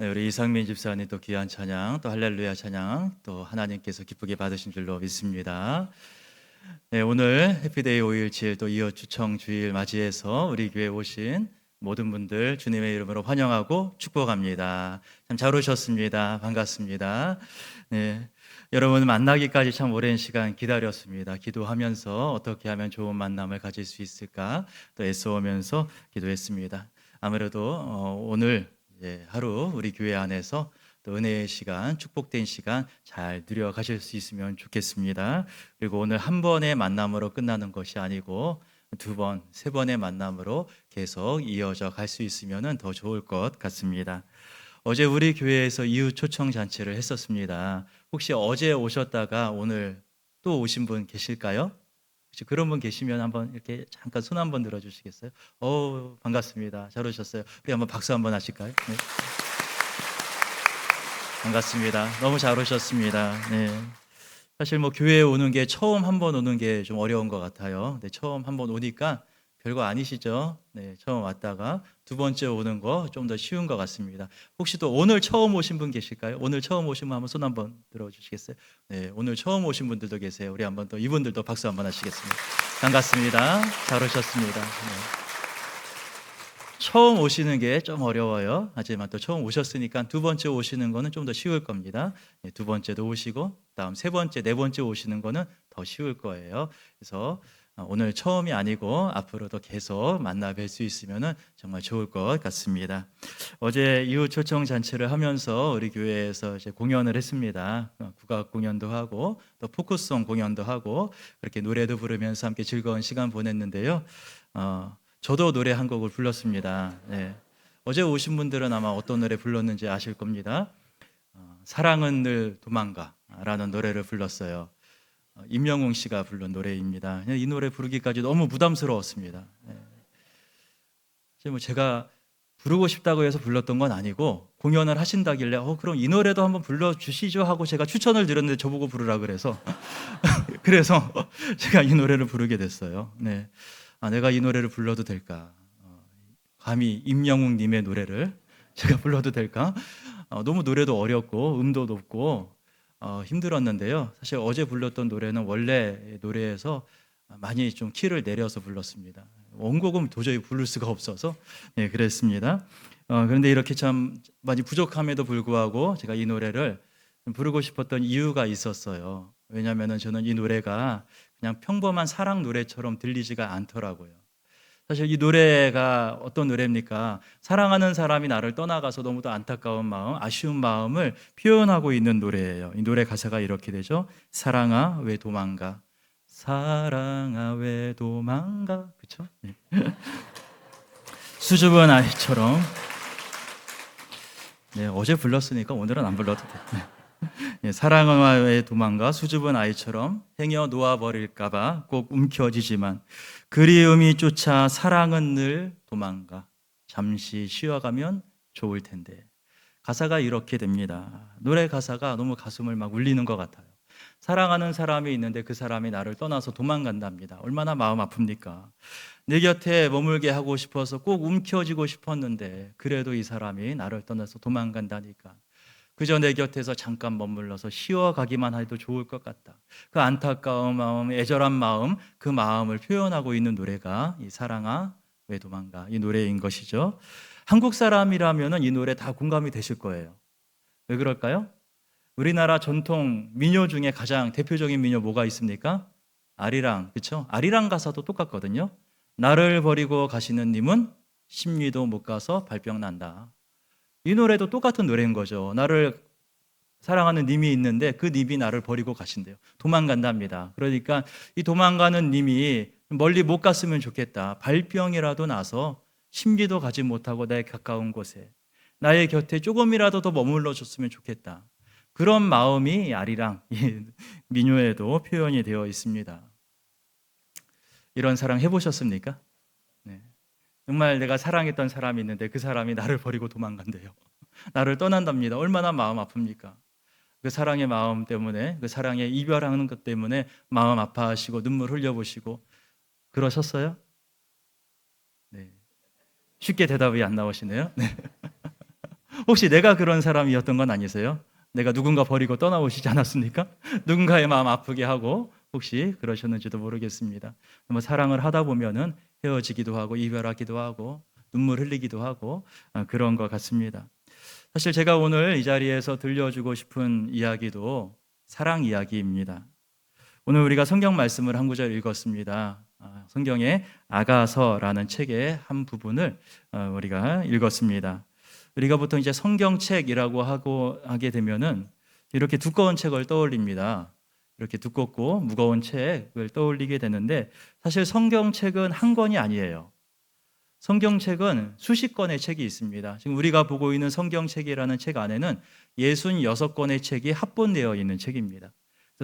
네, 우리 이상민 집사님 또 귀한 찬양, 또 할렐루야 찬양, 또 하나님께서 기쁘게 받으신 줄로 믿습니다. 네, 오늘 해피데이 5.17 또 이어 주청 주일 맞이해서 우리 교회 오신 모든 분들 주님의 이름으로 환영하고 축복합니다. 참 잘 오셨습니다. 반갑습니다. 네, 여러분 만나기까지 참 오랜 시간 기다렸습니다. 기도하면서 어떻게 하면 좋은 만남을 가질 수 있을까 또 애써오면서 기도했습니다. 아무래도 오늘 하루 우리 교회 안에서 또 은혜의 시간, 축복된 시간 잘 누려 가실 수 있으면 좋겠습니다. 그리고 오늘 한 번의 만남으로 끝나는 것이 아니고 두 번, 세 번의 만남으로 계속 이어져 갈 수 있으면 더 좋을 것 같습니다. 어제 우리 교회에서 이웃 초청 잔치를 했었습니다. 혹시 어제 오셨다가 오늘 또 오신 분 계실까요? 혹시 그런 분 계시면 한번 이렇게 잠깐 손 한번 들어주시겠어요? 반갑습니다. 잘 오셨어요. 우리 한번 박수 한번 하실까요? 네. 반갑습니다. 너무 잘 오셨습니다. 네. 사실 뭐 교회에 오는 게 처음 한 번 오는 게 좀 어려운 것 같아요. 근데 처음 한 번 오니까 별거 아니시죠? 네, 처음 왔다가 두 번째 오는 거 좀 더 쉬운 것 같습니다. 혹시 또 오늘 처음 오신 분 계실까요? 오늘 처음 오신 분 한번 손 한번 들어주시겠어요? 네, 오늘 처음 오신 분들도 계세요. 우리 한번 또 이분들도 박수 한번 하시겠습니다. 반갑습니다. 잘 오셨습니다. 네. 처음 오시는 게 좀 어려워요. 하지만 또 처음 오셨으니까 두 번째 오시는 거는 좀 더 쉬울 겁니다. 네, 두 번째도 오시고 다음 세 번째, 네 번째 오시는 거는 더 쉬울 거예요. 그래서 오늘 처음이 아니고 앞으로도 계속 만나 뵐 수 있으면 정말 좋을 것 같습니다. 어제 이웃 초청 잔치를 하면서 우리 교회에서 이제 공연을 했습니다. 국악 공연도 하고 또 포크송 공연도 하고 그렇게 노래도 부르면서 함께 즐거운 시간 보냈는데요. 저도 노래 한 곡을 불렀습니다. 네. 어제 오신 분들은 아마 어떤 노래 불렀는지 아실 겁니다. 사랑은 늘 도망가라는 노래를 불렀어요. 임영웅 씨가 부른 노래입니다. 이 노래 부르기까지 너무 부담스러웠습니다. 네. 뭐 제가 부르고 싶다고 해서 불렀던 건 아니고 공연을 하신다길래 그럼 이 노래도 한번 불러주시죠 하고 제가 추천을 드렸는데 저보고 부르라 그래서 그래서 제가 이 노래를 부르게 됐어요. 네. 내가 이 노래를 불러도 될까? 감히 임영웅 님의 노래를 제가 불러도 될까? 너무 노래도 어렵고 음도 높고 힘들었는데요. 사실 어제 불렀던 노래는 원래 노래에서 많이 좀 키를 내려서 불렀습니다. 원곡은 도저히 부를 수가 없어서 네, 그랬습니다. 그런데 이렇게 참 많이 부족함에도 불구하고 제가 이 노래를 부르고 싶었던 이유가 있었어요. 왜냐하면 저는 이 노래가 그냥 평범한 사랑 노래처럼 들리지가 않더라고요. 사실 이 노래가 어떤 노래입니까? 사랑하는 사람이 나를 떠나가서 너무도 안타까운 마음, 아쉬운 마음을 표현하고 있는 노래예요. 이 노래 가사가 이렇게 되죠. 사랑아 왜 도망가? 사랑아 왜 도망가? 그렇죠? 네. 수줍은 아이처럼. 네, 어제 불렀으니까 오늘은 안 불러도 돼. 네, 사랑아 왜 도망가? 수줍은 아이처럼 행여 놓아버릴까봐 꼭 움켜쥐지만 그리움이 쫓아 사랑은 늘 도망가. 잠시 쉬어가면 좋을 텐데. 가사가 이렇게 됩니다. 노래 가사가 너무 가슴을 막 울리는 것 같아요. 사랑하는 사람이 있는데 그 사람이 나를 떠나서 도망간답니다. 얼마나 마음 아픕니까? 내 곁에 머물게 하고 싶어서 꼭 움켜쥐고 싶었는데 그래도 이 사람이 나를 떠나서 도망간다니까. 그저 내 곁에서 잠깐 머물러서 쉬어가기만 해도 좋을 것 같다. 그 안타까운 마음, 애절한 마음, 그 마음을 표현하고 있는 노래가 이 사랑아 왜 도망가 이 노래인 것이죠. 한국 사람이라면 이 노래 다 공감이 되실 거예요. 왜 그럴까요? 우리나라 전통 민요 중에 가장 대표적인 민요 뭐가 있습니까? 아리랑, 그렇죠? 아리랑 가사도 똑같거든요. 나를 버리고 가시는 님은 십리도 못 가서 발병 난다. 이 노래도 똑같은 노래인 거죠. 나를 사랑하는 님이 있는데 그 님이 나를 버리고 가신대요. 도망간답니다. 그러니까 이 도망가는 님이 멀리 못 갔으면 좋겠다. 발병이라도 나서 심리도 가지 못하고 나의 가까운 곳에 나의 곁에 조금이라도 더 머물러 줬으면 좋겠다. 그런 마음이 아리랑 민요에도 표현이 되어 있습니다. 이런 사랑 해보셨습니까? 네. 정말 내가 사랑했던 사람이 있는데 그 사람이 나를 버리고 도망간대요. 나를 떠난답니다. 얼마나 마음 아픕니까? 그 사랑의 마음 때문에, 그 사랑에 이별하는 것 때문에 마음 아파하시고 눈물 흘려보시고 그러셨어요? 네. 쉽게 대답이 안 나오시네요. 네. 혹시 내가 그런 사람이었던 건 아니세요? 내가 누군가 버리고 떠나오시지 않았습니까? 누군가의 마음 아프게 하고 혹시 그러셨는지도 모르겠습니다. 뭐 사랑을 하다 보면은 헤어지기도 하고 이별하기도 하고 눈물 흘리기도 하고 그런 것 같습니다. 사실 제가 오늘 이 자리에서 들려주고 싶은 이야기도 사랑 이야기입니다. 오늘 우리가 성경 말씀을 한 구절 읽었습니다. 성경의 아가서라는 책의 한 부분을 우리가 읽었습니다. 우리가 보통 이제 성경책이라고 하게 되면은 이렇게 두꺼운 책을 떠올립니다. 이렇게 두껍고 무거운 책을 떠올리게 되는데 사실 성경책은 한 권이 아니에요. 성경책은 수십 권의 책이 있습니다. 지금 우리가 보고 있는 성경책이라는 책 안에는 66권의 책이 합본되어 있는 책입니다.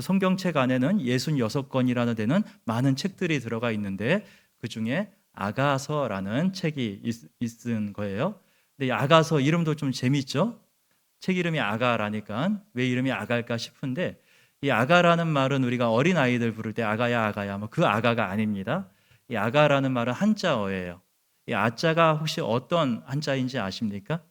성경책 안에는 66권이라는 데는 많은 책들이 들어가 있는데 그 중에 아가서라는 책이 있은 거예요. 근데 이 아가서 이름도 좀 재밌죠? 책 이름이 아가라니까 왜 이름이 아가일까 싶은데 이 아가라는 말은 우리가 어린 아이들 부를 때 아가야 아가야 뭐 그 아가가 아닙니다. 이 아가라는 말은 한자어예요. 이 아자가 혹시 어떤 한자인지 아십니까?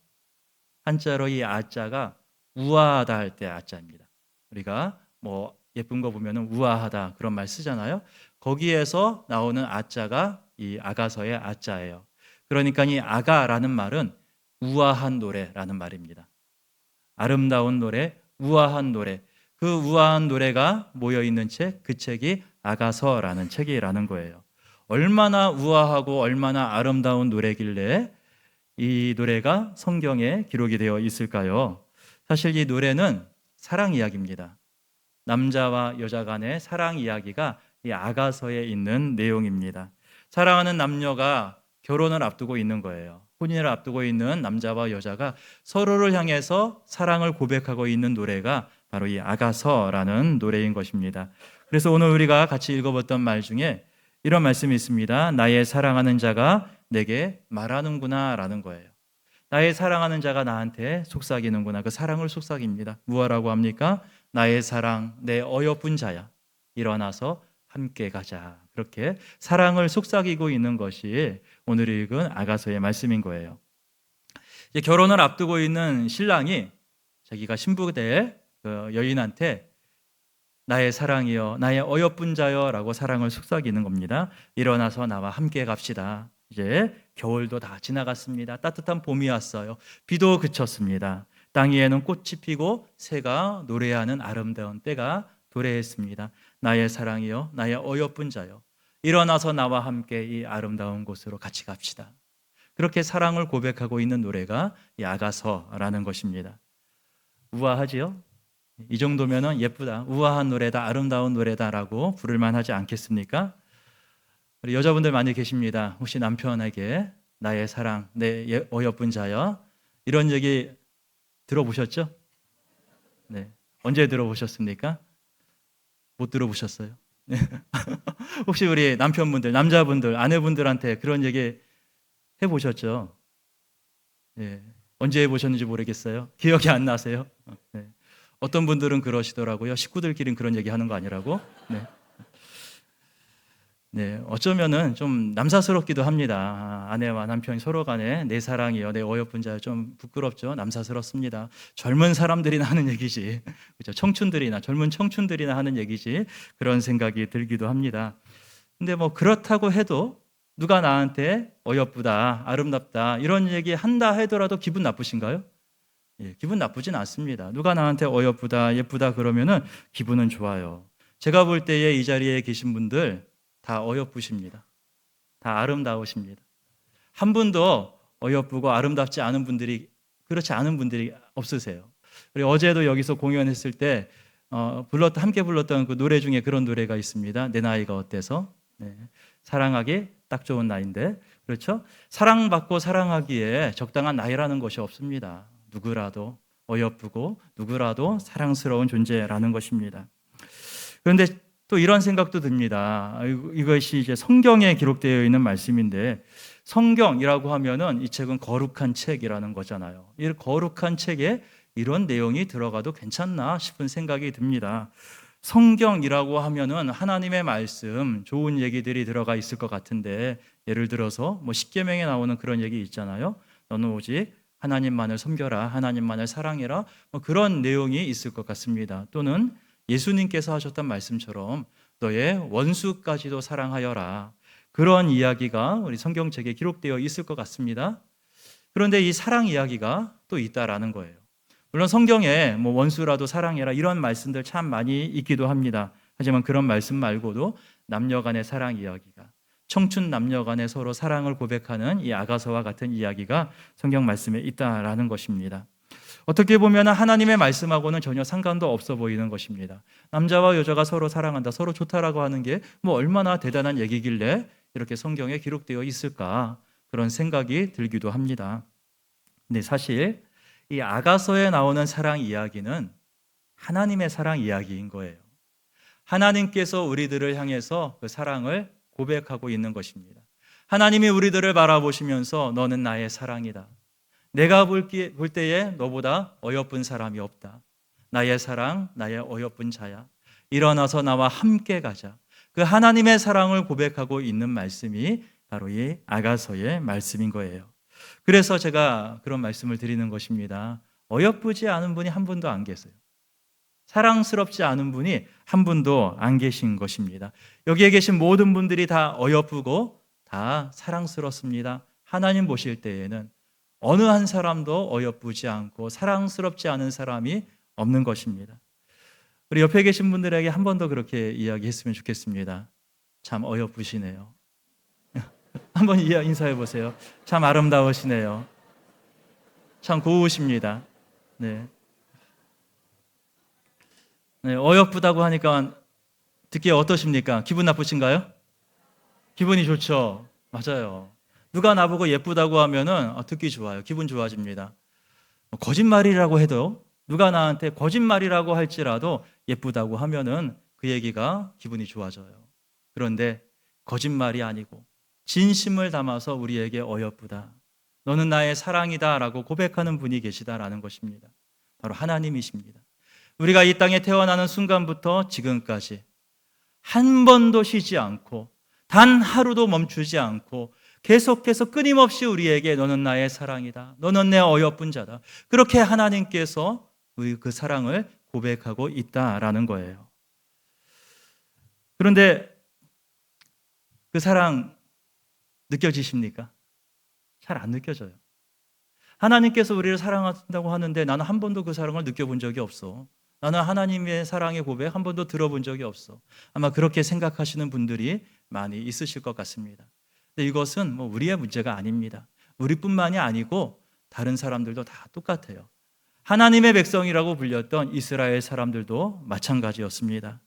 한자로 이 아자가 우아하다 할 때 아자입니다. 우리가 뭐 예쁜 거 보면은 우아하다 그런 말 쓰잖아요. 거기에서 나오는 아자가 이 아가서의 아자예요. 그러니까 이 아가라는 말은 우아한 노래라는 말입니다. 아름다운 노래, 우아한 노래. 그 우아한 노래가 모여 있는 책, 그 책이 아가서라는 책이라는 거예요. 얼마나 우아하고 얼마나 아름다운 노래길래 이 노래가 성경에 기록이 되어 있을까요? 사실 이 노래는 사랑 이야기입니다. 남자와 여자 간의 사랑 이야기가 이 아가서에 있는 내용입니다. 사랑하는 남녀가 결혼을 앞두고 있는 거예요. 혼인을 앞두고 있는 남자와 여자가 서로를 향해서 사랑을 고백하고 있는 노래가 바로 이 아가서라는 노래인 것입니다. 그래서 오늘 우리가 같이 읽어봤던 말 중에 이런 말씀이 있습니다. 나의 사랑하는 자가 내게 말하는구나 라는 거예요. 나의 사랑하는 자가 나한테 속삭이는구나. 그 사랑을 속삭입니다. 무엇라고 합니까? 나의 사랑, 내 어여쁜 자야. 일어나서 함께 가자. 그렇게 사랑을 속삭이고 있는 것이 오늘 읽은 아가서의 말씀인 거예요. 이제 결혼을 앞두고 있는 신랑이 자기가 신부될 그 여인한테 나의 사랑이여, 나의 어여쁜 자여 라고 사랑을 속삭이는 겁니다. 일어나서 나와 함께 갑시다. 이제 겨울도 다 지나갔습니다. 따뜻한 봄이 왔어요. 비도 그쳤습니다. 땅 위에는 꽃이 피고 새가 노래하는 아름다운 때가 도래했습니다. 나의 사랑이여, 나의 어여쁜 자여, 일어나서 나와 함께 이 아름다운 곳으로 같이 갑시다. 그렇게 사랑을 고백하고 있는 노래가 이 아가서라는 것입니다. 우아하지요? 이 정도면은 예쁘다, 우아한 노래다, 아름다운 노래다라고 부를만 하지 않겠습니까? 우리 여자분들 많이 계십니다. 혹시 남편에게 나의 사랑, 내 어여쁜 자여 이런 얘기 들어보셨죠? 네. 언제 들어보셨습니까? 못 들어보셨어요? 네. 혹시 우리 남편분들, 남자분들, 아내분들한테 그런 얘기 해보셨죠? 네. 언제 해보셨는지 모르겠어요. 기억이 안 나세요? 네. 어떤 분들은 그러시더라고요. 식구들끼리는 그런 얘기 하는 거 아니라고. 네. 네, 어쩌면은 좀 남사스럽기도 합니다. 아내와 남편이 서로 간에 내 사랑이여, 내 어여쁜 자여 좀 부끄럽죠. 남사스럽습니다. 젊은 사람들이나 하는 얘기지. 그렇죠. 청춘들이나 젊은 청춘들이나 하는 얘기지. 그런 생각이 들기도 합니다. 근데 뭐 그렇다고 해도 누가 나한테 어여쁘다, 아름답다 이런 얘기 한다 하더라도 기분 나쁘신가요? 예, 기분 나쁘진 않습니다. 누가 나한테 어여쁘다, 예쁘다 그러면은 기분은 좋아요. 제가 볼 때에 이 자리에 계신 분들 다 어여쁘십니다. 다 아름다우십니다. 한 분도 어여쁘고 아름답지 않은 분들이, 그렇지 않은 분들이 없으세요. 그리고 어제도 여기서 공연했을 때 함께 불렀던 그 노래 중에 그런 노래가 있습니다. 내 나이가 어때서? 네. 사랑하기 딱 좋은 나이인데, 그렇죠? 사랑받고 사랑하기에 적당한 나이라는 것이 없습니다. 누구라도 어여쁘고 누구라도 사랑스러운 존재라는 것입니다. 그런데 또 이런 생각도 듭니다. 이것이 이제 성경에 기록되어 있는 말씀인데, 성경이라고 하면은 이 책은 거룩한 책이라는 거잖아요. 이 거룩한 책에 이런 내용이 들어가도 괜찮나 싶은 생각이 듭니다. 성경이라고 하면은 하나님의 말씀, 좋은 얘기들이 들어가 있을 것 같은데, 예를 들어서 뭐 십계명에 나오는 그런 얘기 있잖아요. 너는 오직 하나님만을 섬겨라, 하나님만을 사랑해라, 뭐 그런 내용이 있을 것 같습니다. 또는 예수님께서 하셨던 말씀처럼 너의 원수까지도 사랑하여라, 그런 이야기가 우리 성경책에 기록되어 있을 것 같습니다. 그런데 이 사랑 이야기가 또 있다라는 거예요. 물론 성경에 뭐 원수라도 사랑해라 이런 말씀들 참 많이 있기도 합니다. 하지만 그런 말씀 말고도 남녀 간의 사랑 이야기가, 청춘 남녀 간의 서로 사랑을 고백하는 이 아가서와 같은 이야기가 성경 말씀에 있다라는 것입니다. 어떻게 보면 하나님의 말씀하고는 전혀 상관도 없어 보이는 것입니다. 남자와 여자가 서로 사랑한다, 서로 좋다라고 하는 게 뭐 얼마나 대단한 얘기길래 이렇게 성경에 기록되어 있을까, 그런 생각이 들기도 합니다. 근데 사실 이 아가서에 나오는 사랑 이야기는 하나님의 사랑 이야기인 거예요. 하나님께서 우리들을 향해서 그 사랑을 고백하고 있는 것입니다. 하나님이 우리들을 바라보시면서 너는 나의 사랑이다, 내가 볼 때에 너보다 어여쁜 사람이 없다, 나의 사랑, 나의 어여쁜 자야, 일어나서 나와 함께 가자, 그 하나님의 사랑을 고백하고 있는 말씀이 바로 이 아가서의 말씀인 거예요. 그래서 제가 그런 말씀을 드리는 것입니다. 어여쁘지 않은 분이 한 분도 안 계세요. 사랑스럽지 않은 분이 한 분도 안 계신 것입니다. 여기에 계신 모든 분들이 다 어여쁘고 다 사랑스럽습니다. 하나님 보실 때에는 어느 한 사람도 어여쁘지 않고 사랑스럽지 않은 사람이 없는 것입니다. 우리 옆에 계신 분들에게 한 번 더 그렇게 이야기했으면 좋겠습니다. 참 어여쁘시네요. 한번 인사해 보세요. 참 아름다우시네요. 참 고우십니다. 네. 네, 어여쁘다고 하니까 듣기에 어떠십니까? 기분 나쁘신가요? 기분이 좋죠. 맞아요. 누가 나보고 예쁘다고 하면은 듣기 좋아요. 기분 좋아집니다. 거짓말이라고 해도, 누가 나한테 거짓말이라고 할지라도 예쁘다고 하면은 그 얘기가 기분이 좋아져요. 그런데 거짓말이 아니고 진심을 담아서 우리에게 어여쁘다, 너는 나의 사랑이다 라고 고백하는 분이 계시다라는 것입니다. 바로 하나님이십니다. 우리가 이 땅에 태어나는 순간부터 지금까지 한 번도 쉬지 않고 단 하루도 멈추지 않고 계속해서 끊임없이 우리에게 너는 나의 사랑이다, 너는 내 어여쁜 자다, 그렇게 하나님께서 우리 그 사랑을 고백하고 있다라는 거예요. 그런데 그 사랑 느껴지십니까? 잘 안 느껴져요. 하나님께서 우리를 사랑한다고 하는데 나는 한 번도 그 사랑을 느껴본 적이 없어. 나는 하나님의 사랑의 고백 한 번도 들어본 적이 없어. 아마 그렇게 생각하시는 분들이 많이 있으실 것 같습니다. 근데 이것은 뭐 우리의 문제가 아닙니다. 우리뿐만이 아니고 다른 사람들도 다 똑같아요. 하나님의 백성이라고 불렸던 이스라엘 사람들도 마찬가지였습니다.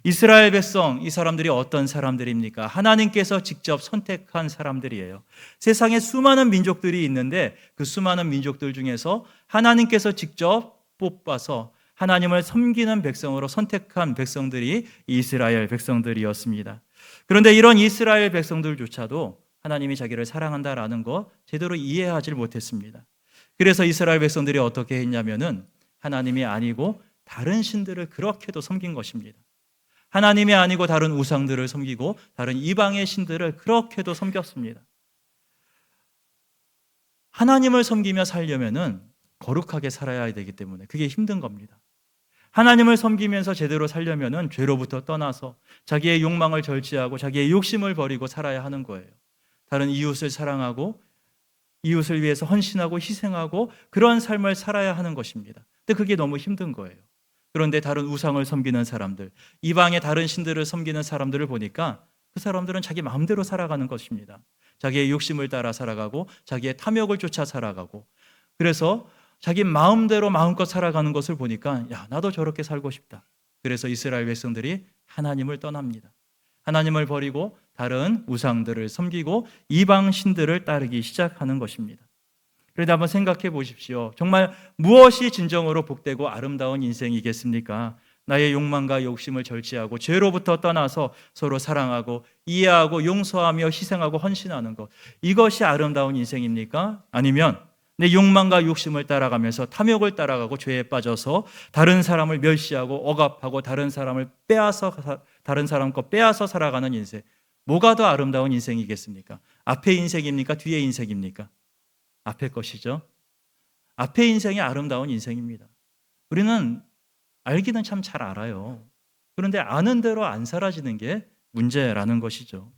이스라엘 백성, 이 사람들이 어떤 사람들입니까? 하나님께서 직접 선택한 사람들이에요. 세상에 수많은 민족들이 있는데 그 수많은 민족들 중에서 하나님께서 직접 뽑아서 하나님을 섬기는 백성으로 선택한 백성들이 이스라엘 백성들이었습니다. 그런데 이런 이스라엘 백성들조차도 하나님이 자기를 사랑한다라는 것 제대로 이해하지 못했습니다. 그래서 이스라엘 백성들이 어떻게 했냐면은 하나님이 아니고 다른 신들을 그렇게도 섬긴 것입니다. 하나님이 아니고 다른 우상들을 섬기고 다른 이방의 신들을 그렇게도 섬겼습니다. 하나님을 섬기며 살려면은 거룩하게 살아야 되기 때문에 그게 힘든 겁니다. 하나님을 섬기면서 제대로 살려면은 죄로부터 떠나서 자기의 욕망을 절제하고 자기의 욕심을 버리고 살아야 하는 거예요. 다른 이웃을 사랑하고 이웃을 위해서 헌신하고 희생하고 그런 삶을 살아야 하는 것입니다. 근데 그게 너무 힘든 거예요. 그런데 다른 우상을 섬기는 사람들, 이방의 다른 신들을 섬기는 사람들을 보니까 그 사람들은 자기 마음대로 살아가는 것입니다. 자기의 욕심을 따라 살아가고 자기의 탐욕을 쫓아 살아가고, 그래서 자기 마음대로 마음껏 살아가는 것을 보니까 야, 나도 저렇게 살고 싶다. 그래서 이스라엘 백성들이 하나님을 떠납니다. 하나님을 버리고 다른 우상들을 섬기고 이방 신들을 따르기 시작하는 것입니다. 그런데 한번 생각해 보십시오. 정말 무엇이 진정으로 복되고 아름다운 인생이겠습니까? 나의 욕망과 욕심을 절제하고 죄로부터 떠나서 서로 사랑하고 이해하고 용서하며 희생하고 헌신하는 것, 이것이 아름다운 인생입니까? 아니면 내 욕망과 욕심을 따라가면서 탐욕을 따라가고 죄에 빠져서 다른 사람을 멸시하고 억압하고 다른 사람 것 빼앗아 살아가는 인생, 뭐가 더 아름다운 인생이겠습니까? 앞의 인생입니까? 뒤의 인생입니까? 앞의 것이죠. 앞에 인생이 아름다운 인생입니다. 우리는 알기는 참 잘 알아요. 그런데 아는 대로 안 사라지는 게 문제라는 것이죠.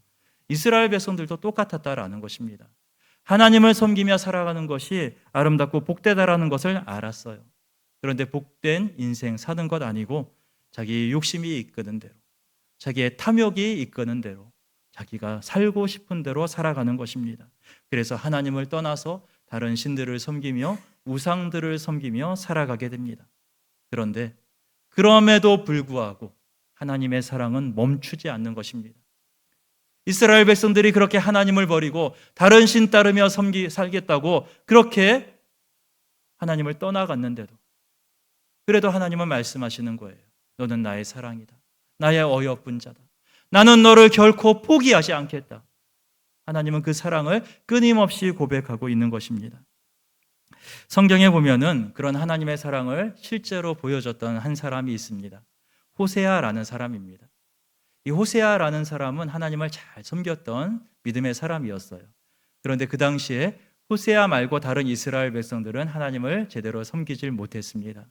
이스라엘 백성들도 똑같았다라는 것입니다. 하나님을 섬기며 살아가는 것이 아름답고 복되다라는 것을 알았어요. 그런데 복된 인생 사는 것 아니고 자기 욕심이 이끄는 대로, 자기의 탐욕이 이끄는 대로, 자기가 살고 싶은 대로 살아가는 것입니다. 그래서 하나님을 떠나서 다른 신들을 섬기며 우상들을 섬기며 살아가게 됩니다. 그런데 그럼에도 불구하고 하나님의 사랑은 멈추지 않는 것입니다. 이스라엘 백성들이 그렇게 하나님을 버리고 다른 신 따르며 살겠다고 그렇게 하나님을 떠나갔는데도 그래도 하나님은 말씀하시는 거예요. 너는 나의 사랑이다. 나의 어여쁜 자다. 나는 너를 결코 포기하지 않겠다. 하나님은 그 사랑을 끊임없이 고백하고 있는 것입니다. 성경에 보면은 그런 하나님의 사랑을 실제로 보여줬던 한 사람이 있습니다. 호세아라는 사람입니다. 이 호세아라는 사람은 하나님을 잘 섬겼던 믿음의 사람이었어요. 그런데 그 당시에 호세아 말고 다른 이스라엘 백성들은 하나님을 제대로 섬기질 못했습니다.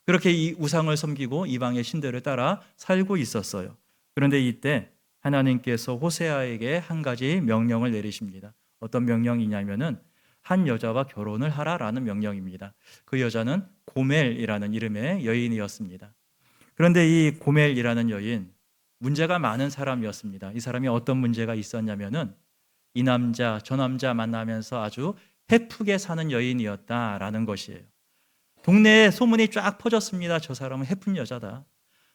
그렇게 이 우상을 섬기고 이방의 신들을 따라 살고 있었어요. 그런데 이때 하나님께서 호세아에게 한 가지 명령을 내리십니다. 어떤 명령이냐면은 한 여자와 결혼을 하라라는 명령입니다. 그 여자는 고멜이라는 이름의 여인이었습니다. 그런데 이 고멜이라는 여인, 문제가 많은 사람이었습니다. 이 사람이 어떤 문제가 있었냐면은 이 남자, 저 남자 만나면서 아주 헤프게 사는 여인이었다라는 것이에요. 동네에 소문이 쫙 퍼졌습니다. 저 사람은 헤픈 여자다.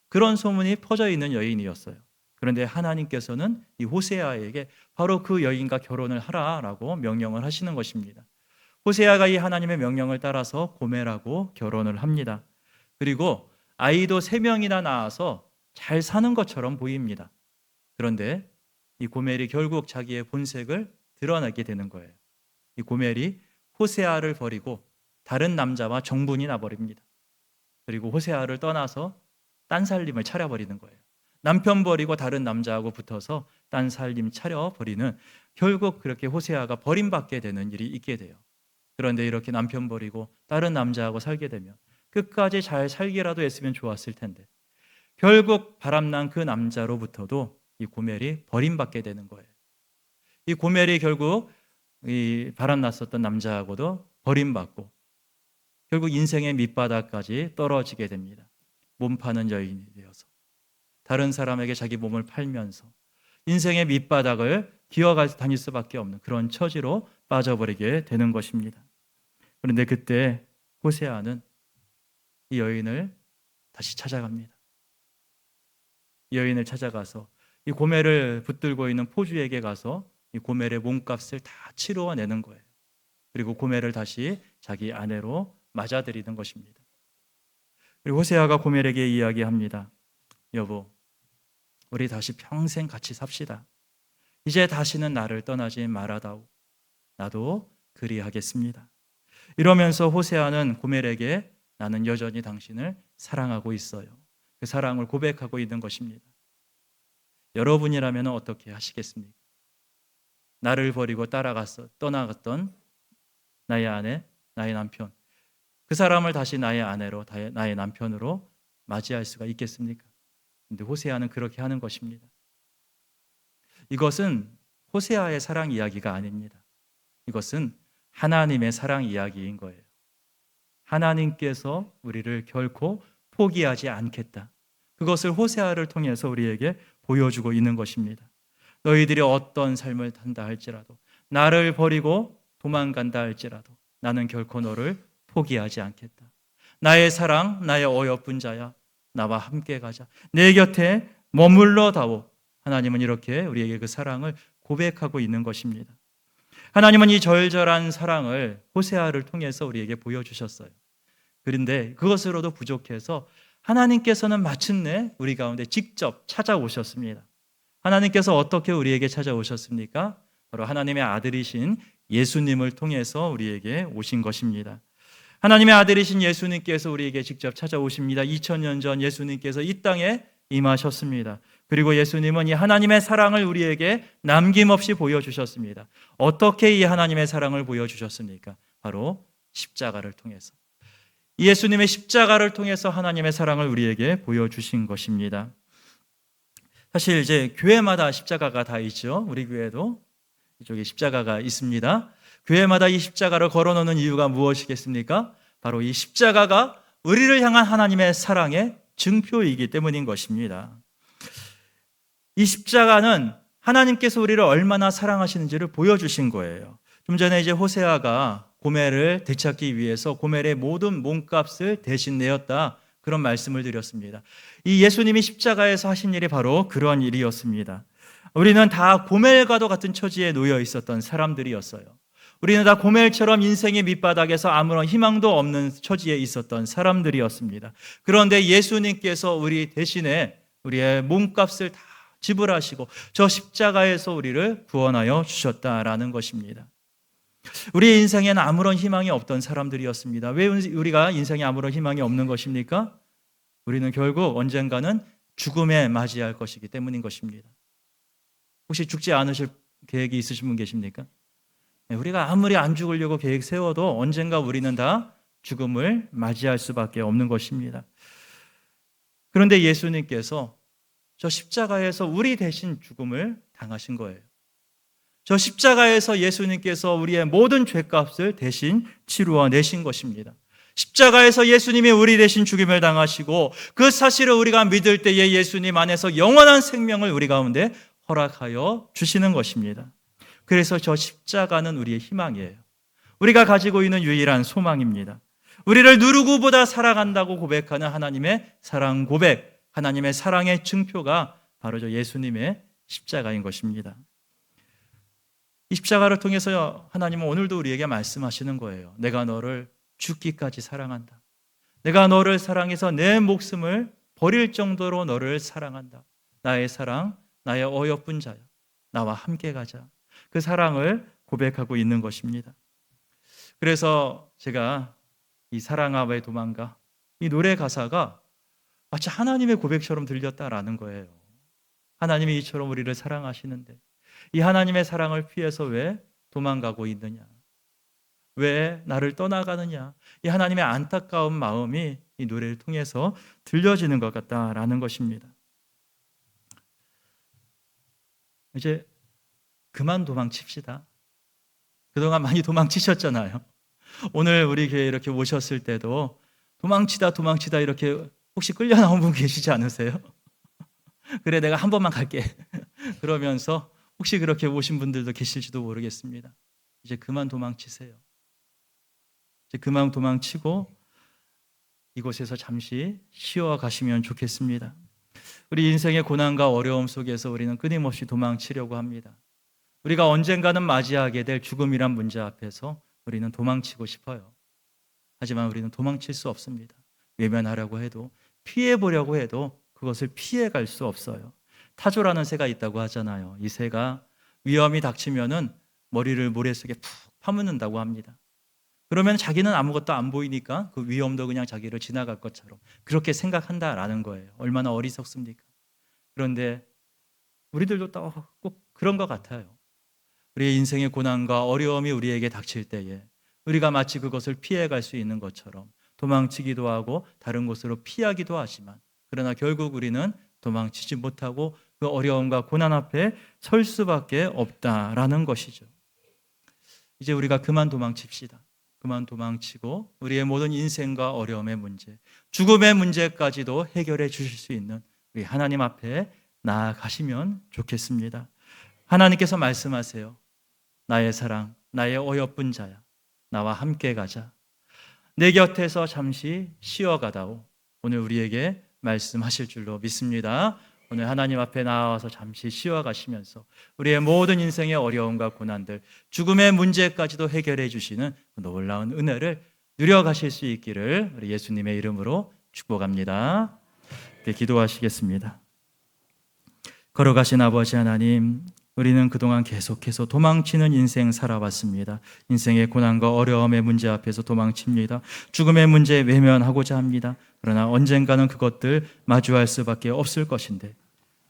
그런 소문이 퍼져 있는 여인이었어요. 그런데 하나님께서는 이 호세아에게 바로 그 여인과 결혼을 하라라고 명령을 하시는 것입니다. 호세아가 이 하나님의 명령을 따라서 고멜하고 결혼을 합니다. 그리고 아이도 3명이나 낳아서 잘 사는 것처럼 보입니다. 그런데 이 고멜이 결국 자기의 본색을 드러내게 되는 거예요. 이 고멜이 호세아를 버리고 다른 남자와 정분이 나버립니다. 그리고 호세아를 떠나서 딴 살림을 차려버리는 거예요. 남편 버리고 다른 남자하고 붙어서 딴 살림 차려버리는, 결국 그렇게 호세아가 버림받게 되는 일이 있게 돼요. 그런데 이렇게 남편 버리고 다른 남자하고 살게 되면 끝까지 잘 살기라도 했으면 좋았을 텐데 결국 바람난 그 남자로부터도 이 고멜이 버림받게 되는 거예요. 이 고멜이 결국 이 바람났었던 남자하고도 버림받고 결국 인생의 밑바닥까지 떨어지게 됩니다. 몸 파는 여인이 되어서 다른 사람에게 자기 몸을 팔면서 인생의 밑바닥을 기어가 다닐 수밖에 없는 그런 처지로 빠져버리게 되는 것입니다. 그런데 그때 호세아는 이 여인을 다시 찾아갑니다. 이 여인을 찾아가서 이 고멜을 붙들고 있는 포주에게 가서 이 고멜의 몸값을 다 치루어내는 거예요. 그리고 고멜을 다시 자기 아내로 맞아들이는 것입니다. 그리고 호세아가 고멜에게 이야기합니다. 여보, 우리 다시 평생 같이 삽시다. 이제 다시는 나를 떠나지 말아다오. 나도 그리하겠습니다. 이러면서 호세아는 고멜에게 나는 여전히 당신을 사랑하고 있어요. 그 사랑을 고백하고 있는 것입니다. 여러분이라면 어떻게 하시겠습니까? 나를 버리고 떠나갔던 나의 아내, 나의 남편, 그 사람을 다시 나의 아내로, 나의 남편으로 맞이할 수가 있겠습니까? 그런데 호세아는 그렇게 하는 것입니다. 이것은 호세아의 사랑 이야기가 아닙니다. 이것은 하나님의 사랑 이야기인 거예요. 하나님께서 우리를 결코 포기하지 않겠다. 그것을 호세아를 통해서 우리에게 보여주고 있는 것입니다. 너희들이 어떤 삶을 산다 할지라도, 나를 버리고 도망간다 할지라도 나는 결코 너를 포기하지 않겠다. 나의 사랑, 나의 어여쁜 자야, 나와 함께 가자. 내 곁에 머물러다오. 하나님은 이렇게 우리에게 그 사랑을 고백하고 있는 것입니다. 하나님은 이 절절한 사랑을 호세아를 통해서 우리에게 보여주셨어요. 그런데 그것으로도 부족해서 하나님께서는 마침내 우리 가운데 직접 찾아오셨습니다. 하나님께서 어떻게 우리에게 찾아오셨습니까? 바로 하나님의 아들이신 예수님을 통해서 우리에게 오신 것입니다. 하나님의 아들이신 예수님께서 우리에게 직접 찾아오십니다. 2000년 전 예수님께서 이 땅에 임하셨습니다. 그리고 예수님은 이 하나님의 사랑을 우리에게 남김없이 보여주셨습니다. 어떻게 이 하나님의 사랑을 보여주셨습니까? 바로 십자가를 통해서. 예수님의 십자가를 통해서 하나님의 사랑을 우리에게 보여주신 것입니다. 사실 이제 교회마다 십자가가 다 있죠. 우리 교회도 이쪽에 십자가가 있습니다. 교회마다 이 십자가를 걸어놓는 이유가 무엇이겠습니까? 바로 이 십자가가 우리를 향한 하나님의 사랑의 증표이기 때문인 것입니다. 이 십자가는 하나님께서 우리를 얼마나 사랑하시는지를 보여주신 거예요. 좀 전에 이제 호세아가 고멜을 되찾기 위해서 고멜의 모든 몸값을 대신 내었다, 그런 말씀을 드렸습니다. 이 예수님이 십자가에서 하신 일이 바로 그러한 일이었습니다. 우리는 다 고멜과도 같은 처지에 놓여 있었던 사람들이었어요. 우리는 다 고멜처럼 인생의 밑바닥에서 아무런 희망도 없는 처지에 있었던 사람들이었습니다. 그런데 예수님께서 우리 대신에 우리의 몸값을 다 지불하시고 저 십자가에서 우리를 구원하여 주셨다라는 것입니다. 우리의 인생에는 아무런 희망이 없던 사람들이었습니다. 왜 우리가 인생에 아무런 희망이 없는 것입니까? 우리는 결국 언젠가는 죽음에 맞이할 것이기 때문인 것입니다. 혹시 죽지 않으실 계획이 있으신 분 계십니까? 우리가 아무리 안 죽으려고 계획 세워도 언젠가 우리는 다 죽음을 맞이할 수밖에 없는 것입니다. 그런데 예수님께서 저 십자가에서 우리 대신 죽음을 당하신 거예요. 저 십자가에서 예수님께서 우리의 모든 죄값을 대신 치루어 내신 것입니다. 십자가에서 예수님이 우리 대신 죽임을 당하시고 그 사실을 우리가 믿을 때에 예수님 안에서 영원한 생명을 우리 가운데 허락하여 주시는 것입니다. 그래서 저 십자가는 우리의 희망이에요. 우리가 가지고 있는 유일한 소망입니다. 우리를 누구보다 사랑한다고 고백하는 하나님의 사랑 고백, 하나님의 사랑의 증표가 바로 저 예수님의 십자가인 것입니다. 이 십자가를 통해서 하나님은 오늘도 우리에게 말씀하시는 거예요. 내가 너를 죽기까지 사랑한다. 내가 너를 사랑해서 내 목숨을 버릴 정도로 너를 사랑한다. 나의 사랑, 나의 어여쁜 자야. 나와 함께 가자. 그 사랑을 고백하고 있는 것입니다. 그래서 제가 이 사랑아 왜 도망가? 이 노래 가사가 마치 하나님의 고백처럼 들렸다라는 거예요. 하나님이 이처럼 우리를 사랑하시는데 이 하나님의 사랑을 피해서 왜 도망가고 있느냐? 왜 나를 떠나가느냐? 이 하나님의 안타까운 마음이 이 노래를 통해서 들려지는 것 같다라는 것입니다. 이제 그만 도망칩시다. 그동안 많이 도망치셨잖아요. 오늘 우리 교회에 이렇게 오셨을 때도 도망치다 이렇게 혹시 끌려 나온 분 계시지 않으세요? 그래 내가 한 번만 갈게. 그러면서 혹시 그렇게 오신 분들도 계실지도 모르겠습니다. 이제 그만 도망치세요. 이제 그만 도망치고 이곳에서 잠시 쉬어 가시면 좋겠습니다. 우리 인생의 고난과 어려움 속에서 우리는 끊임없이 도망치려고 합니다. 우리가 언젠가는 맞이하게 될 죽음이란 문제 앞에서 우리는 도망치고 싶어요. 하지만 우리는 도망칠 수 없습니다. 외면하려고 해도, 피해보려고 해도 그것을 피해갈 수 없어요. 타조라는 새가 있다고 하잖아요. 이 새가 위험이 닥치면은 머리를 모래 속에 푹 파묻는다고 합니다. 그러면 자기는 아무것도 안 보이니까 그 위험도 그냥 자기를 지나갈 것처럼 그렇게 생각한다라는 거예요. 얼마나 어리석습니까? 그런데 우리들도 꼭 그런 것 같아요. 우리의 인생의 고난과 어려움이 우리에게 닥칠 때에 우리가 마치 그것을 피해갈 수 있는 것처럼 도망치기도 하고 다른 곳으로 피하기도 하지만 그러나 결국 우리는 도망치지 못하고 그 어려움과 고난 앞에 설 수밖에 없다라는 것이죠. 이제 우리가 그만 도망칩시다. 그만 도망치고 우리의 모든 인생과 어려움의 문제, 죽음의 문제까지도 해결해 주실 수 있는 우리 하나님 앞에 나아가시면 좋겠습니다. 하나님께서 말씀하세요. 나의 사랑, 나의 어여쁜 자야. 나와 함께 가자. 내 곁에서 잠시 쉬어가다오. 오늘 우리에게 말씀하실 줄로 믿습니다. 오늘 하나님 앞에 나와서 잠시 쉬어가시면서 우리의 모든 인생의 어려움과 고난들, 죽음의 문제까지도 해결해 주시는 놀라운 은혜를 누려가실 수 있기를 우리 예수님의 이름으로 축복합니다. 기도하시겠습니다. 걸어가신 아버지 하나님, 우리는 그동안 계속해서 도망치는 인생 살아왔습니다. 인생의 고난과 어려움의 문제 앞에서 도망칩니다. 죽음의 문제에 외면하고자 합니다. 그러나 언젠가는 그것들 마주할 수밖에 없을 것인데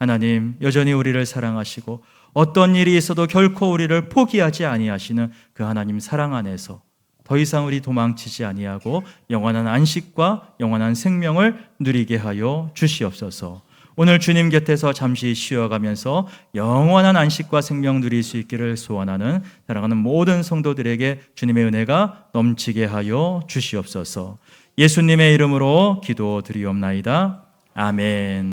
하나님 여전히 우리를 사랑하시고 어떤 일이 있어도 결코 우리를 포기하지 아니하시는 그 하나님 사랑 안에서 더 이상 우리 도망치지 아니하고 영원한 안식과 영원한 생명을 누리게 하여 주시옵소서. 오늘 주님 곁에서 잠시 쉬어가면서 영원한 안식과 생명 누릴 수 있기를 소원하는 사랑하는 모든 성도들에게 주님의 은혜가 넘치게 하여 주시옵소서. 예수님의 이름으로 기도드리옵나이다. 아멘.